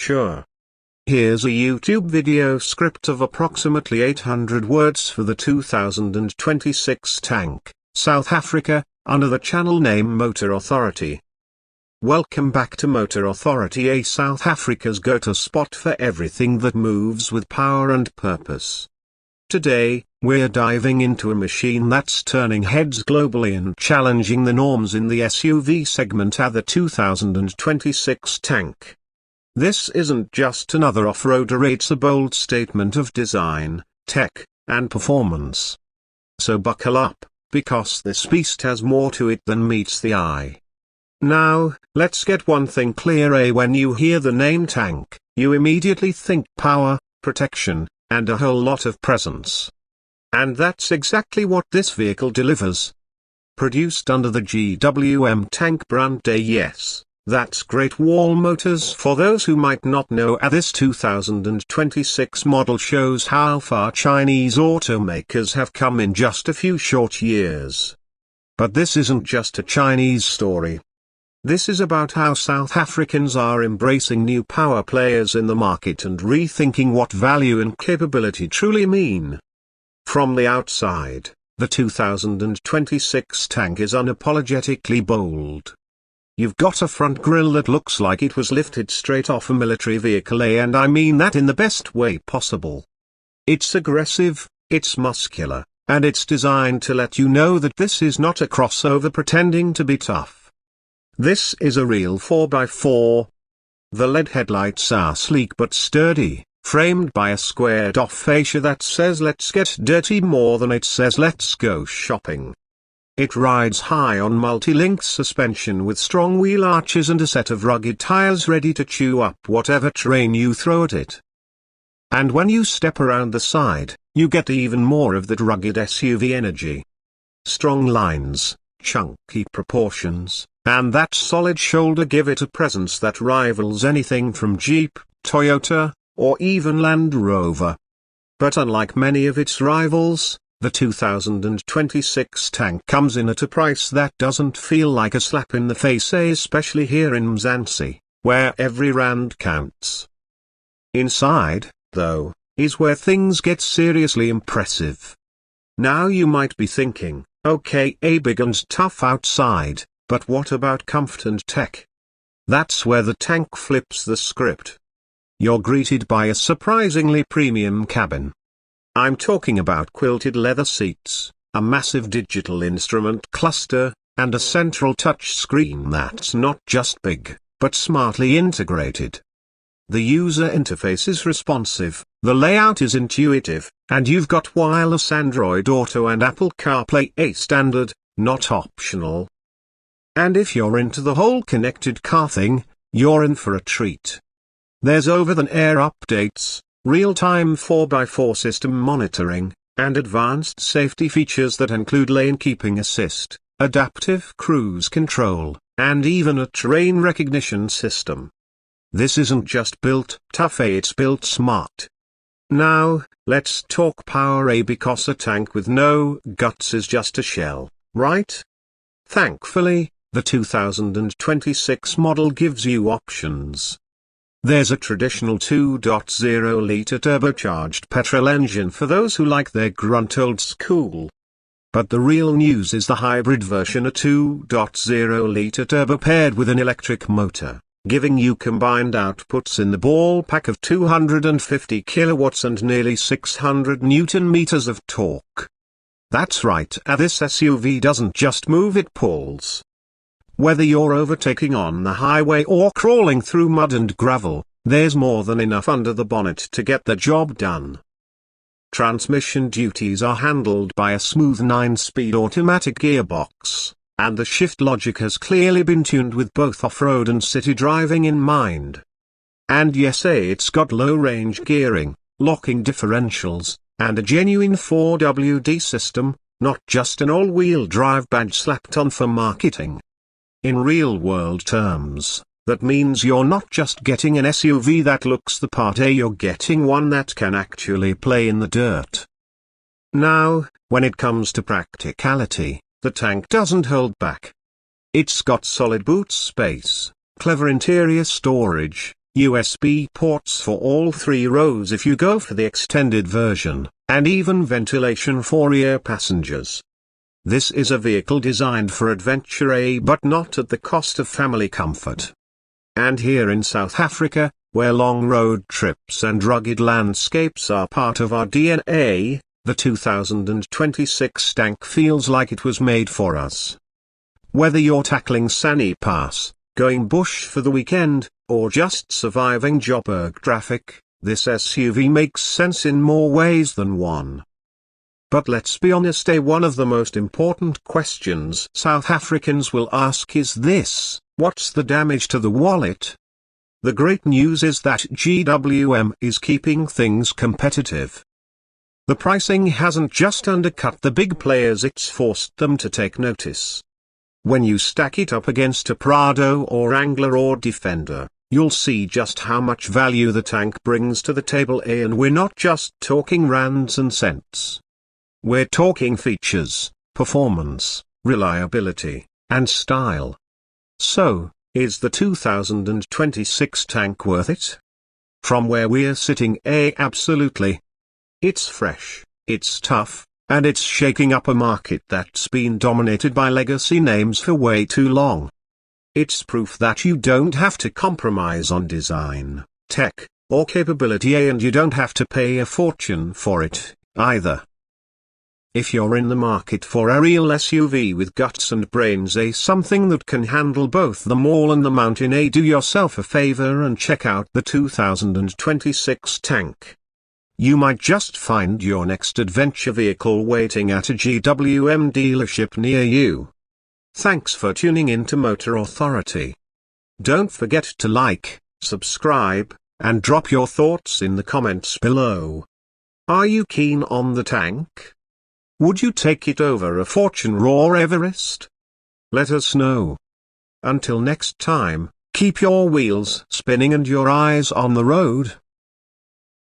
Sure. Here's a YouTube video script of approximately 800 words for the 2026 tank, South Africa, under the channel name Motor Authority. Welcome back to Motor Authority, a South Africa's go-to spot for everything that moves with power and purpose. Today, we're diving into a machine that's turning heads globally and challenging the norms in the SUV segment, the 2026 tank. This isn't just another off-roader, it's a bold statement of design, tech, and performance. So buckle up, because this beast has more to it than meets the eye. Now, let's get one thing clear, when you hear the name tank, you immediately think power, protection, and a whole lot of presence. And that's exactly what this vehicle delivers. Produced under the GWM tank brand, yes, that's Great Wall Motors. For those who might not know, this 2026 model shows how far Chinese automakers have come in just a few short years. But this isn't just a Chinese story. This is about how South Africans are embracing new power players in the market and rethinking what value and capability truly mean. From the outside, the 2026 tank is unapologetically bold. You've got a front grille that looks like it was lifted straight off a military vehicle, and I mean that in the best way possible. It's aggressive, it's muscular, and it's designed to let you know that this is not a crossover pretending to be tough. This is a real 4x4. The LED headlights are sleek but sturdy, framed by a squared-off fascia that says "Let's get dirty" more than it says "Let's go shopping." It rides high on multi-link suspension with strong wheel arches and a set of rugged tires ready to chew up whatever terrain you throw at it. And when you step around the side, you get even more of that rugged SUV energy. Strong lines, chunky proportions, and that solid shoulder give it a presence that rivals anything from Jeep, Toyota, or even Land Rover. But unlike many of its rivals, the 2026 tank comes in at a price that doesn't feel like a slap in the face, especially here in Mzansi, where every rand counts. Inside, though, is where things get seriously impressive. Now you might be thinking, okay, big and tough outside, but what about comfort and tech? That's where the tank flips the script. You're greeted by a surprisingly premium cabin. I'm talking about quilted leather seats, a massive digital instrument cluster, and a central touch screen that's not just big, but smartly integrated. The user interface is responsive, the layout is intuitive, and you've got wireless Android Auto and Apple CarPlay, a standard, not optional. And if you're into the whole connected car thing, you're in for a treat. There's over-the-air updates, real-time 4x4 system monitoring, and advanced safety features that include lane keeping assist, adaptive cruise control, and even a terrain recognition system. This isn't just built tough, it's built smart. Now, let's talk power, because a tank with no guts is just a shell, right? Thankfully, the 2026 model gives you options. There's a traditional 2.0-liter turbocharged petrol engine for those who like their grunt old school. But the real news is the hybrid version, a 2.0-liter turbo paired with an electric motor, giving you combined outputs in the ballpark of 250 kilowatts and nearly 600 newton-meters of torque. That's right, this SUV doesn't just move, it pulls. Whether you're overtaking on the highway or crawling through mud and gravel, there's more than enough under the bonnet to get the job done. Transmission duties are handled by a smooth 9-speed automatic gearbox, and the shift logic has clearly been tuned with both off-road and city driving in mind. And yes, it's got low-range gearing, locking differentials, and a genuine 4WD system, not just an all-wheel drive badge slapped on for marketing. In real-world terms, that means you're not just getting an SUV that looks the part, you're getting one that can actually play in the dirt. Now, when it comes to practicality, the tank doesn't hold back. It's got solid boot space, clever interior storage, USB ports for all 3 rows if you go for the extended version, and even ventilation for rear passengers. This is a vehicle designed for adventure, but not at the cost of family comfort. And here in South Africa, where long road trips and rugged landscapes are part of our DNA, the 2026 tank feels like it was made for us. Whether you're tackling Sunny Pass, going bush for the weekend, or just surviving Joburg traffic, this SUV makes sense in more ways than one. But let's be honest, one of the most important questions South Africans will ask is this: what's the damage to the wallet? The great news is that GWM is keeping things competitive. The pricing hasn't just undercut the big players, it's forced them to take notice. When you stack it up against a Prado or Angler or Defender, you'll see just how much value the tank brings to the table, and we're not just talking rands and cents. We're talking features, performance, reliability, and style. So, is the 2026 tank worth it? From where we're sitting, absolutely. It's fresh, it's tough, and it's shaking up a market that's been dominated by legacy names for way too long. It's proof that you don't have to compromise on design, tech, or capability, and you don't have to pay a fortune for it, either. If you're in the market for a real SUV with guts and brains, something that can handle both the mall and the mountain, do yourself a favor and check out the 2026 tank. You might just find your next adventure vehicle waiting at a GWM dealership near you. Thanks for tuning in to Motor Authority. Don't forget to like, subscribe, and drop your thoughts in the comments below. Are you keen on the tank? Would you take it over a Fortune or Everest? Let us know. Until next time, keep your wheels spinning and your eyes on the road.